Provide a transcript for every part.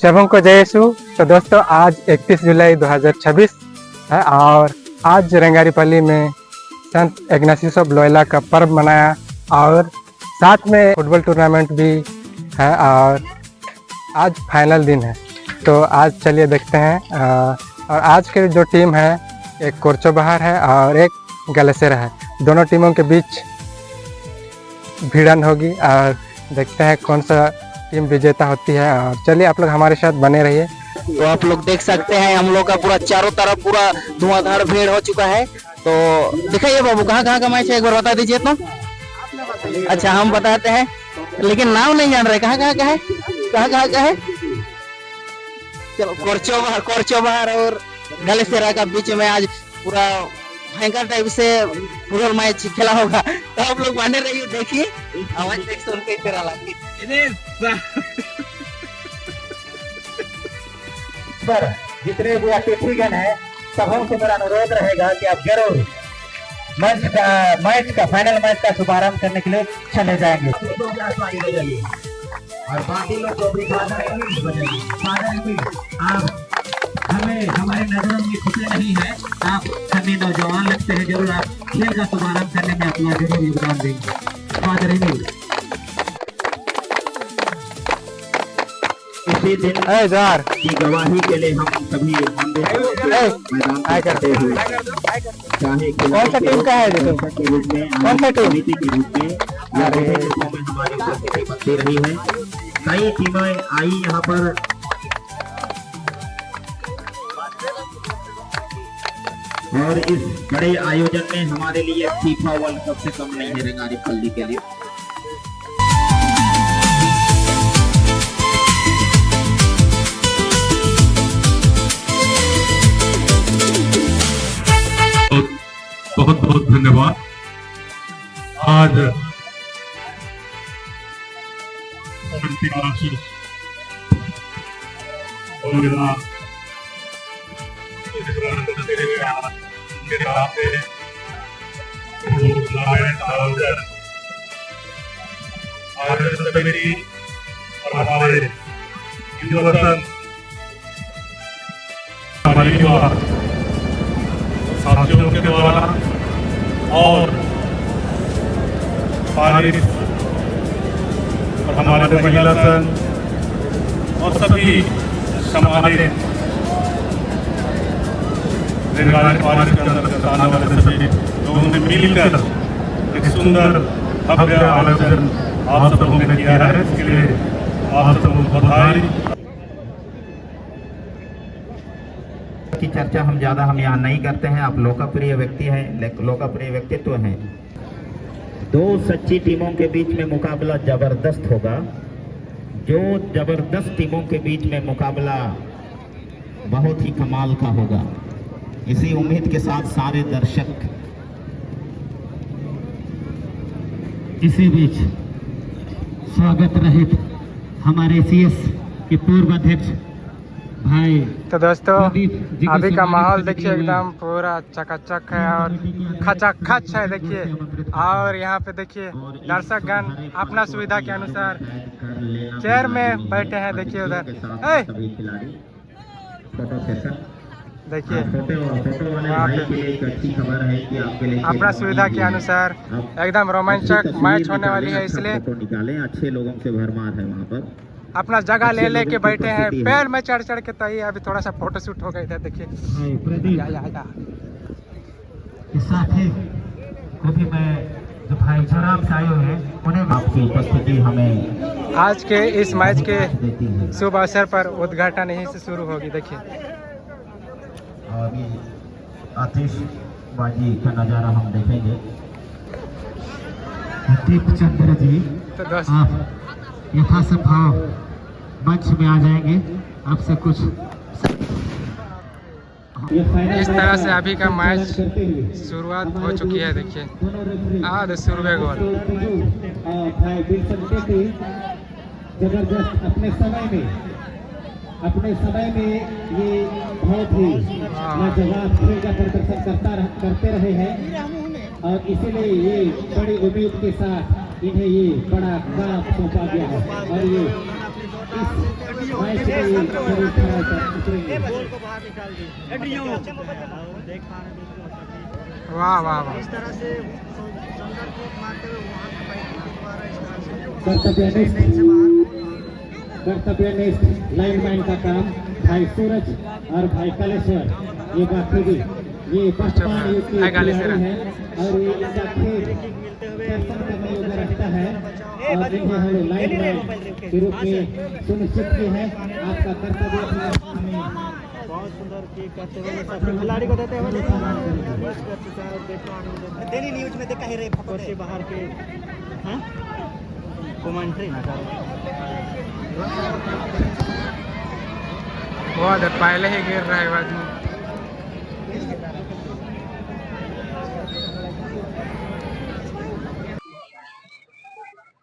सबों को जय यीशु। तो दोस्तों आज 31 जुलाई 2026 है और आज रंगारीपल्ली में संत इग्नासियस ऑफ लोयोला का पर्व मनाया और साथ में फुटबॉल टूर्नामेंट भी है और आज फाइनल दिन है। तो आज चलिए देखते हैं। और आज के जो टीम है एक कोरचो बाहर है और एक गलेसेरा है। दोनों टीमों के बीच भिड़न होगी और देखते हैं कौन सा टीम विजेता होती है। और चलिए आप लोग हमारे साथ बने रहिए। तो आप लोग देख सकते हैं हम लोग का पूरा चारों तरफ पूरा धुआंधार भीड़ हो चुका है। तो दिखाइए बाबू कहाँ का मैच है, एक बार बता दीजिए तो। अच्छा हम बताते हैं लेकिन नाम नहीं जान रहे, कहाँ का है, कहाँ का है। चलो कोरचो बाहर और गलेसेरा का बीच में आज पूरा भयंकर टाइप से फुटबॉल मैच खेला होगा। तो आप लोग बने रहिए, देखिए आवाज देख सुन के करा लगी पर जितने भी अतिथिगण है सबों से मेरा अनुरोध रहेगा कि आप जरूर मैच का फाइनल मैच का शुभारंभ करने के लिए चले जाएंगे। और बाकी लोग को भी आप हमें हमारे नजरों में खुले नहीं है, आप सभी नौजवान लगते हैं, जरूर आप खेल का शुभारंभ करने में अपना जरूर योगदान देंगे। इसी दिन की गवाही के लिए हम सभी मैदान करते हुए चाहे कौन सा टीम का है के रूप में कौन सा समिति के रूप में हमारी उपस्थिति बनती रही है। कई टीमें आई यहाँ पर और इस बड़े आयोजन में हमारे लिए फीफा वर्ल्ड कप से कम नहीं है रंगारीपल्ली के लिए। बहुत बहुत धन्यवाद। आज साथियों के द्वारा और हमारे महिला संघ और सभी समाज रंगारीपल्ली के अंतर्गत आने वाले सभी लोगों ने मिलकर एक सुंदर भव्य आयोजन आप सब लोगों ने किया है। इसके लिए आप सबको बधाई। की चर्चा हम यहाँ नहीं करते हैं। आप लोकप्रिय व्यक्ति हैं, लोकप्रिय व्यक्तित्व हैं। दो सच्ची टीमों के बीच में मुकाबला जबरदस्त होगा। जो जबरदस्त टीमों के बीच में मुकाबला बहुत ही कमाल का होगा। इसी उम्मीद के साथ सारे दर्शक इसी बीच स्वागत रहित हमारे सीएस के पूर्व अध्यक्ष भाई। तो दोस्तों अभी का माहौल देखिए एकदम पूरा चकाचक है और खचाखच है देखिए। और यहाँ पे देखिए दर्शकगण अपना सुविधा के अनुसार चेयर में बैठे हैं। देखिए उधर देखिए अपना सुविधा के अनुसार एकदम रोमांचक मैच होने वाली है, इसलिए अच्छे लोगों से भरमार है वहाँ पर। अपना जगह ले लेके बैठे हैं, पैर में चढ़ के। तो ये अभी थोड़ा सा फोटो शूट हो गया इधर देखिए। साथी को भी मैं जो भाईचारा से आए हुए हैं उन्हें आपकी उपस्थिति हमें आज के इस मैच के शुभ अवसर पर उद्घाटन यहीं से शुरू होगी। देखिए और ये आतिशबाजी का नज़ारा हम देखेंगे। दीप चंद्र जी तो दोस्त आप यथासंभव मंच में आ जाएंगे। आपसे कुछ इस तरह से अभी का मैच शुरुआत हो चुकी है। देखिए आध शुरू गोल जबरदस्त अपने समय में ये बहुत ही लाजवाब खेल का प्रदर्शन करते रहे हैं और इसीलिए ये बड़ी उम्मीद के साथ इन्हें ये बड़ा काम सौंपा गया है। और ये मैच में जरूर खरा उतरेंगे। वाह वाह वाह। कर्तव्यनिष्ठ लाइनमैन का काम भाई सूरज और भाई कालेश्वर, ये बाखूबी ये पहचान युक्त खिलाड़ी है और ये इनका खेल दर्शन करने योग्य रखता है और जिन्हें हम लाइनमैन के रूप में सुनिश्चित किए हैं। आपका कर्तव्य बहुत सुंदर की करते हुए खिलाड़ी को देते हुए डेली न्यूज में देखा ही रहे कोर्ट बाहर के कमेंट्री ना बहुत पहले ही गिर रहा है आदमी।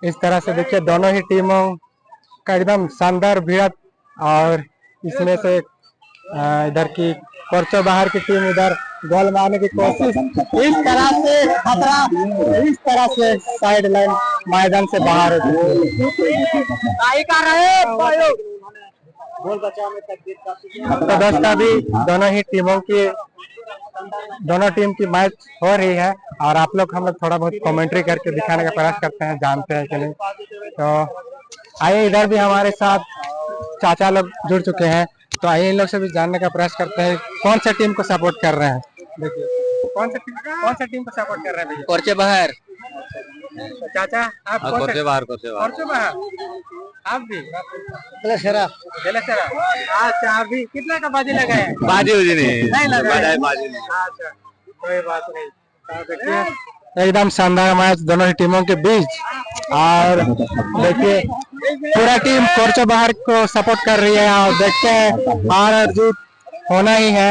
इस तरह से देखिए दोनों ही टीमों का एकदम शानदार भिड़ंत, और इसमें से इधर की कोर्चो बाहर की टीम इधर गोल मारने की कोशिश, इस तरह से खतरा, इस तरह से साइड लाइन मैदान से बाहर तो दोस्तों अभी दोनों टीम की मैच हो रही है और आप लोग हम लोग थोड़ा बहुत कमेंट्री करके दिखाने का प्रयास करते हैं, जानते हैं कि नहीं। तो आइए इधर भी हमारे साथ चाचा लोग जुड़ चुके हैं, तो आइए इन लोग से भी जानने का प्रयास करते हैं कौन सा टीम को सपोर्ट कर रहे हैं। देखिए कौन सा टीम को सपोर्ट कर रहे हैं भैया? कोर्चे बाहर। तो चाचा आप कोर्चे बाहर आप भी बेलेसरा। अच्छा आप भी कितना का बाजी लगाए? बाजी उजी नहीं लगा है। अच्छा कोई बात नहीं। तो देखिए एकदम शानदार मैच दोनों ही टीमों के बीच, और देखिए पूरा टीम कोर्चो बाहर को सपोर्ट कर रही है और देखते हैं हार और जीत होना ही है,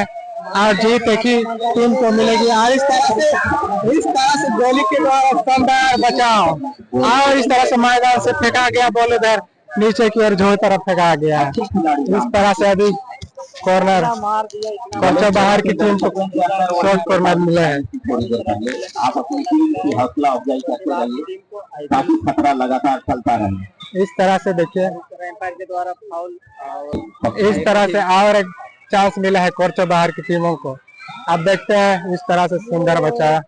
और जीत एक ही टीम को मिलेगी। और इस तरह से गोली के द्वारा शानदार बचाव, और इस तरह से मैदान से फेंका गया बॉल इधर नीचे की ओर जो तरफ फेंका गया। इस तरह से अभी कॉर्नर कोर्चो बाहर की टीम को शॉर्ट कॉर्नर मिले हैं। आप अपनी टीम की हौसला अफजाई करते रहिए ताकि खतरा लगातार चलता रहे। इस तरह से देखिए इस तरह से और एक चांस मिला है कोर्चो बाहर की टीमों को। अब देखते हैं इस तरह से सुंदर बचा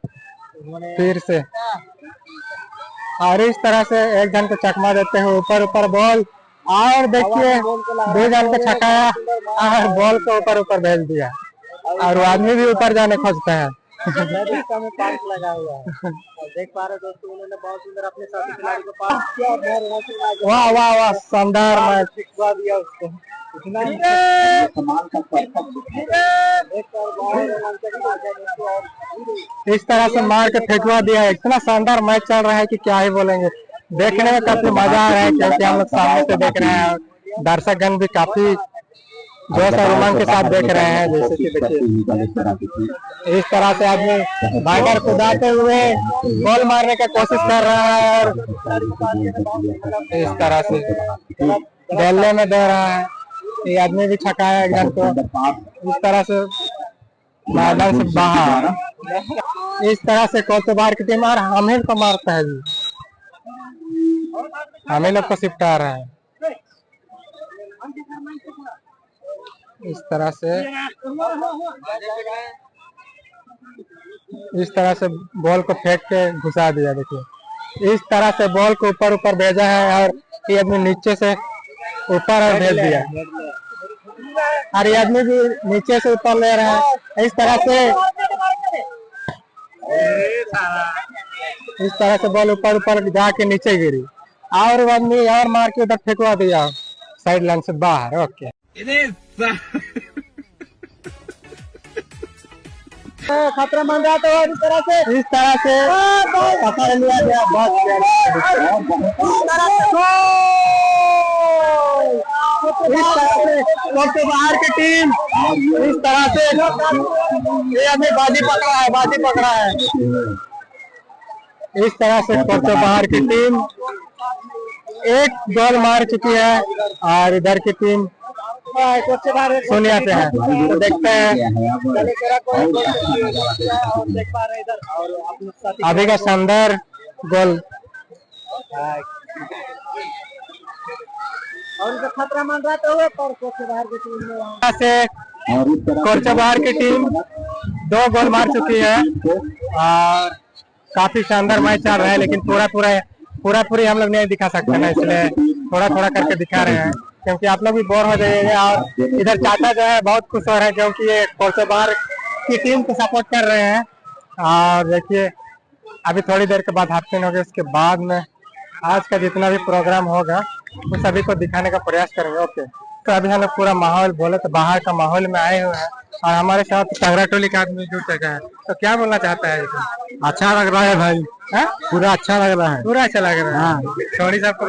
फिर से, और इस तरह से एक जन को चकमा देते हैं ऊपर बॉल, और देखिए दो जन को छकाया और बॉल को ऊपर भेज दिया, और वो आदमी भी ऊपर जाने खोजता है। लगा हुआ है देख पा रहे दोस्तों, उन्होंने बहुत सुंदर अपने साथी खिलाड़ी को पास किया। वाह वाह वाह शानदार मैच दिया उसको। इस तरह से मार के फेंकवा दिया है। इतना शानदार मैच चल रहा है कि क्या ही बोलेंगे। देखने में काफी मजा आ रहा है क्योंकि हम लोग सामने से देख रहे हैं, दर्शकगण भी काफी जोश और उमंग के साथ देख रहे हैं। जैसे कि देखिए इस तरह से आदमी भागर कुदाते हुए गोल मारने की कोशिश कर रहा है, और इस तरह से डोले में दे रहा है। ये आदमी भी छकाया एक जन को। इस तरह से मैदान से बाहर, इस तरह से कोर्चो बाहर की टीम और हम ही को मारता है जी, हम ही लोग को सिपटा रहा है। इस तरह से बॉल को फेंक के घुसा दिया। देखिए इस तरह से बॉल को ऊपर भेजा है, और ये आदमी नीचे से ऊपर और भेज दिया, और ये आदमी भी नीचे से ऊपर ले रहा है। इस तरह से बॉल ऊपर जाके नीचे गिरी, और आदमी और मार के उधर फेंकवा दिया साइड लाइन से बाहर। ओके खतरा बन रहा था, इस तरह से पकड़ लिया गया। कोर्चो बाहर की टीम इस तरह से ये अभी बाजी पकड़ा है। इस तरह से कोर्चो बाहर की टीम एक गोल मार चुकी है, और इधर की टीम सोनिया से है। तो देखते हैं अभी का शानदार गोल। और इसे खतरा मान रहा तो पर कोर्ट बाहर की टीम ने वहाँ यहाँ से कोर्चबाहर की टीम 2 गोल मार चुकी है और काफी शानदार मैच चल रहा है, लेकिन पूरी हम लोग नहीं दिखा सकते ना, इसलिए थोड़ा थोड़ा करके दिखा रहे हैं, क्योंकि आप लोग भी बोर हो जाइएगा। और इधर चाचा जो है बहुत खुश हो रहे हैं, क्योंकि ये कोर्चबाहर की टीम को सपोर्ट कर रहे हैं। और देखिए अभी थोड़ी देर के बाद हाफ टाइम होगा, उसके बाद में आज का जितना भी प्रोग्राम होगा वो सभी को दिखाने का प्रयास करेंगे। ओके, तो अभी हम लोग पूरा माहौल बोले तो बाहर का माहौल में आए हुए हैं और हमारे साथ तगड़ा टोली का आदमी जुड़ चुका है। तो क्या बोलना चाहता है? अच्छा लग रहा है भाई, है? पूरा अच्छा लग रहा है, पूरा अच्छा लग रहा है। टोली साहब को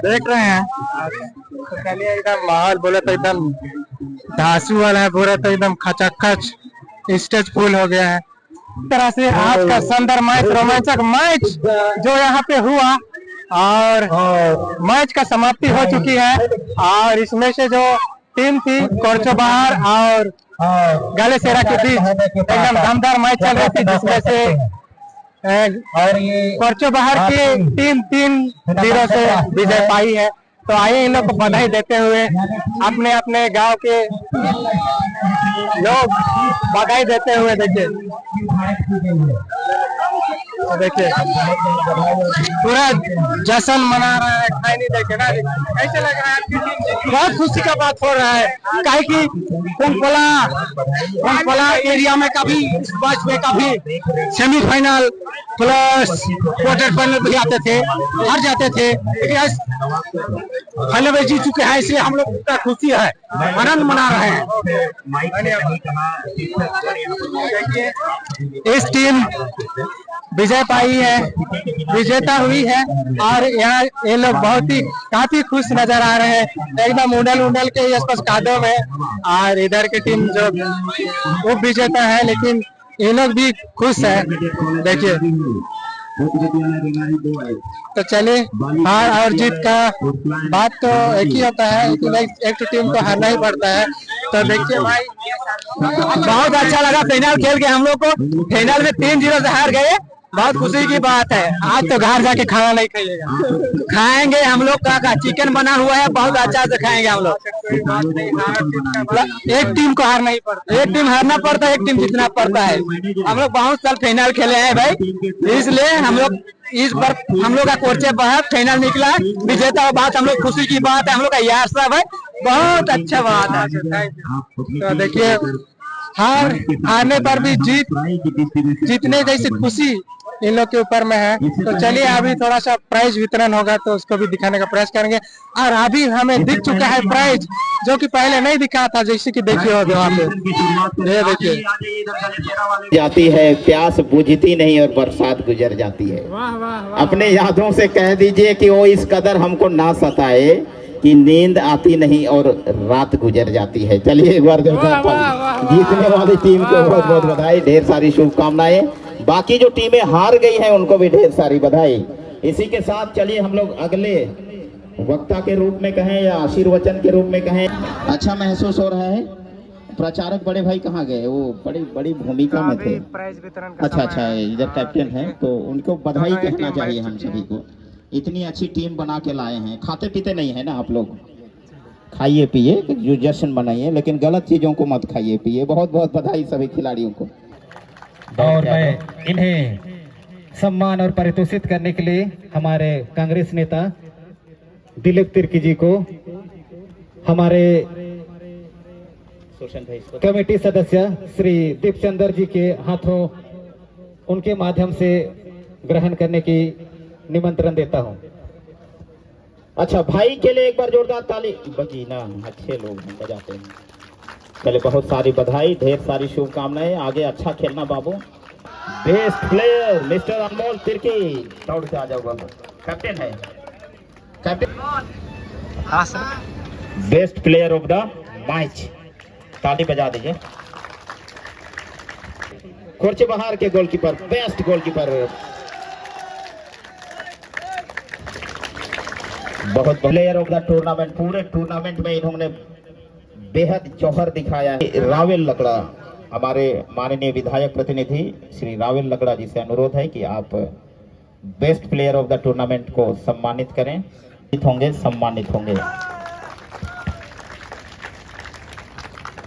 देख रहे हैं। तो चलिए, एकदम माहौल बोले तो एकदम धांसू वाला है, पूरा तो एकदम खचाखच स्टेज फुल हो गया है। इस तरह से आज का शानदार मैच, रोमांचक मैच जो यहाँ पे हुआ और मैच का समाप्ति हो चुकी है। और इसमें से जो टीम थी कोर्चबाहर और गालेसेरा के बीच एकदम दमदार मैच चल रही थी, जिसमें से कोर्चबाहर की टीम 3-0 से विजय पाई है। तो आइए इन लोग को बधाई देते हुए अपने अपने गांव के लोग बधाई देते हुए देखिए पूरा जश्न मना रहा है। खाई नहीं देखे ना, कैसे लग रहा है? बहुत खुशी का बात हो रहा है, काहे कि कोंपला एरिया में कभी इस मैच में कभी सेमीफाइनल प्लस क्वार्टर फाइनल भी आते थे, हार जाते थे, लेकिन फाइनल में जीत चुके हैं, इसलिए हम लोग का खुशी है, आनंद मना रहे हैं। इस टीम विजय पाई है, विजेता हुई है और यहाँ ये लोग बहुत ही काफी खुश नजर आ रहे हैं, एकदम उंडल के इस कादों में। और इधर की टीम जो वो विजेता है, लेकिन ये लोग भी खुश है। देखिए, तो चलिए, हार और जीत का बात तो एक ही होता है, लेकिन एक टीम को हारना ही पड़ता है। तो देखिए भाई, बहुत अच्छा लगा फाइनल खेल के, हम लोग को फाइनल में 3-0 से हार गए, बहुत खुशी की बात है। आज तो घर जाके खाना नहीं खाइएगा, खाएंगे हम लोग का चिकन बना हुआ है, बहुत अच्छा से खाएंगे हम लोग। एक टीम को हारना ही पड़ता, एक टीम हारना पड़ता है, एक टीम जीतना पड़ता है। हम लोग बहुत साल फाइनल खेले हैं भाई, इसलिए हम लोग इस बार हम लोग का कोर्चबाहर फाइनल निकला, विजेता बात हम लोग खुशी की बात है। हम लोग का यार सब है, बहुत अच्छा बात है। तो देखिए, हारने पर भी जीतने जैसी खुशी इन लोग के ऊपर में है। तो चलिए, अभी थोड़ा सा प्राइज वितरण होगा तो उसको भी दिखाने का प्रयास करेंगे। और अभी हमें दिख चुका है प्राइज, जो कि पहले नहीं दिखा था, जैसे कि देखिए हो वहाँ पे, ये देखिए जाती है, प्यास बुझती नहीं और बरसात गुजर जाती है। अपने यादों से कह दीजिए कि वो इस कदर हमको ना सताए कि नींद आती नहीं और रात गुजर जाती है। चलिए, एक बार जीतने वाली टीम को बहुत बहुत बधाई, ढेर सारी शुभकामनाएं। बाकी जो टीमें हार गई हैं उनको भी ढेर सारी बधाई। इसी के साथ चलिए हम लोग अगले वक्ता के रूप में कहें या आशीर्वचन के रूप में कहें, अच्छा महसूस हो रहा है। प्रचारक बड़े भाई कहाँ गए? वो बड़ी भूमिका में थे। अच्छा, इधर कैप्टन है, तो उनको बधाई कहना चाहिए हम सभी को। इतनी अच्छी टीम बना के लाए हैं। खाते पीते नहीं है ना आप लोग, खाइए पिए, जो जश्न मनाइए, लेकिन गलत चीजों को मत खाइए पिए। बहुत बहुत बधाई सभी खिलाड़ियों को। और मैं इन्हें सम्मान और पारितोषित करने के लिए हमारे कांग्रेस नेता दिलीप तिर्की जी को, हमारे कमेटी सदस्य श्री दीपचंद्र जी के हाथों उनके माध्यम से ग्रहण करने की निमंत्रण देता हूं। अच्छा, भाई के लिए एक बार जोरदार ताली बजी ना, अच्छे लोग बजाते हैं। चले, बहुत सारी बधाई, ढेर सारी शुभकामनाएं। आगे अच्छा खेलना बाबू। बेस्ट प्लेयर मिस्टर अनमोल तिर्की, दौड़ के आ जाओ बाबू, कैप्टन है, कैप्टन। हाँ sir, best player of the match, ताली बजा दीजिए। कोर्चबाहर के गोलकीपर, बेस्ट गोलकीपर, बहुत प्लेयर ऑफ द टूर्नामेंट। पूरे टूर्नामेंट में इन्होंने बेहद जौहर दिखाया है। रावेल लकड़ा, हमारे माननीय विधायक प्रतिनिधि श्री रावेल लकड़ा जी से अनुरोध है कि आप best player of the tournament को सम्मानित करें। होंगे, सम्मानित होंगे।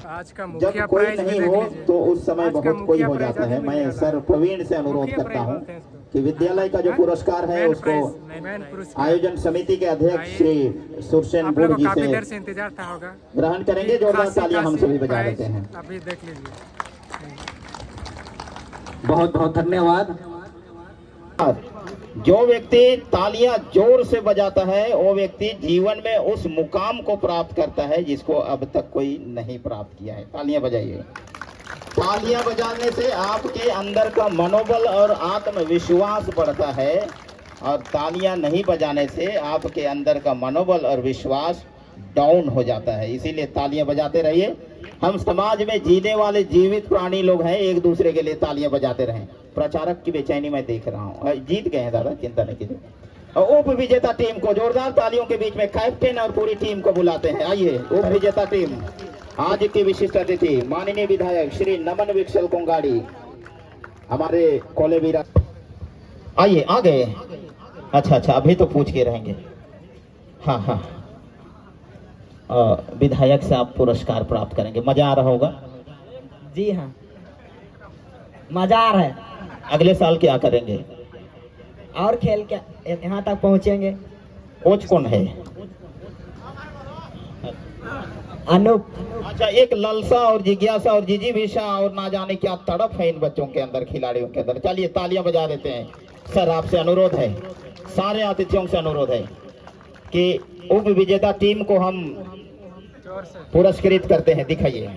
आज का जब मुखिया कोई प्राइज भी नहीं देख हो लीजिए। तो उस समय आज का बहुत कोई मुखिया हो प्राइज जाता है। अभी मिल मैं रहा सर प्रवीण से अनुरोध मुखिया करता प्राइज हूं बोलते हैं इसको। कि विद्यालय का जो पुरस्कार है मैन उसको प्राइज नहीं, मैन पुरस्कार। आयोजन समिति के अध्यक्ष श्री सुरसेन आप गुड़ लोगों को जी काफी से देर से इंतजार था होगा। ग्रहण करेंगे। जोरदार खासी तालियां हम खासी सभी बजा प्राइज देते हैं। अभी देख लीजिए। बहुत बहुत धन्यवाद। जो व्यक्ति तालियां जोर से बजाता है वो व्यक्ति जीवन में उस मुकाम को प्राप्त करता है जिसको अब तक कोई नहीं प्राप्त किया है। तालियां बजाइए। तालियां बजाने से आपके अंदर का मनोबल और आत्मविश्वास बढ़ता है और तालियां नहीं बजाने से आपके अंदर का मनोबल और विश्वास डाउन हो जाता है। इसीलिए तालियां बजाते रहिए। हम समाज में जीने वाले जीवित प्राणी लोग हैं, एक दूसरे के लिए तालियां बजाते रहें। प्रचारक की बेचैनी मैं देख रहा हूँ। जीत गए हैं दादा, चिंता नहीं कीजिए। और उप विजेता टीम को जोरदार तालियों के बीच में कैप्टन और पूरी टीम को बुलाते हैं। आइए उप विजेता टीम। आज की विशिष्ट अतिथि माननीय विधायक श्री नमन विक्सल कोंगाड़ी, हमारे कोलेवीरा। आइए आ गए। अच्छा, अभी तो पूछ के रहेंगे। हाँ, विधायक से आप पुरस्कार प्राप्त करेंगे। मजा आ रहा होगा? जी हाँ, मजा आ रहा है। अगले साल क्या करेंगे? और खेल क्या यहाँ तक पहुँचेंगे। कोच कौन है? अनूप। अच्छा, एक ललसा और जिज्ञासा और जिजीविषा और ना जाने क्या तड़प है इन बच्चों के अंदर, खिलाड़ियों के अंदर। चलिए तालियां बजा देते हैं। सर आपसे अनुरोध है, सारे अतिथियों से अनुरोध है कि उप विजेता टीम को हम पुरस्कृत करते हैं। दिखाइए,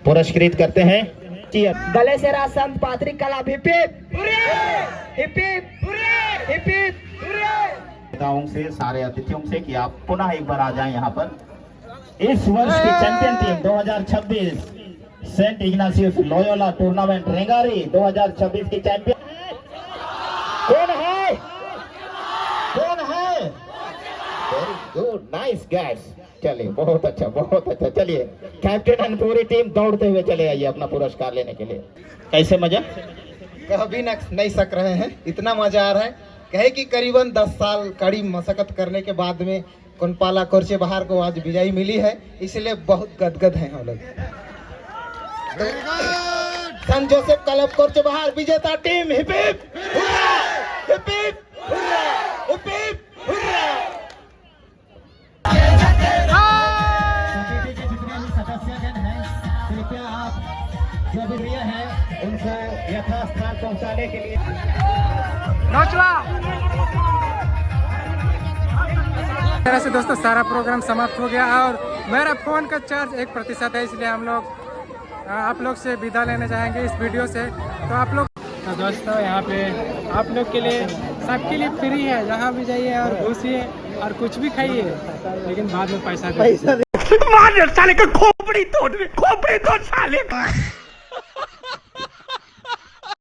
पुरस्कृत करते हैं। गले से राज संत पात्रिक कला हिप से सारे अतिथियों से कि आप पुनः एक बार आ जाएं यहाँ पर। इस वर्ष की champion team 2026 Saint Ignatius Loyola tournament रेंगारी 2026 की चैंपियन कौन है? Very good, nice guys. चलिए बहुत अच्छा। चलिए कैप्टन एंड पूरी टीम दौड़ते हुए चले आइए अपना पुरस्कार लेने के लिए। कैसे मजा? कभी नहीं सक रहे हैं, इतना मजा आ रहा है। कहे कि करीबन 10 साल कड़ी मशक्कत करने के बाद में कोनपाला कोरचे बहार को आज विजयी मिली है, इसलिए बहुत गदगद हैं हम लोग। सन जोसेफ क्लब कोरचे बहार विजेता team hip hip hurrah, hip hip hurrah, hip hip hurrah. Committee के जितने भी सदस्यगण हैं, कृपया आप जो भी प्रिय हैं उनको यथास्थान पहुंचाने के लिए। तरह से दोस्तों सारा प्रोग्राम समाप्त हो गया और मेरा फ़ोन का चार्ज 1% है, इसलिए हम लोग आप लोग से विदा लेने जाएंगे इस वीडियो से। तो आप लोग तो दोस्तों यहाँ पे आप लोग के लिए सबके लिए फ्री है, जहाँ भी जाइए और घुसिए और कुछ भी खाइए, लेकिन बाद में पैसा दे। मार साले का खोपड़ी तोड़ साले।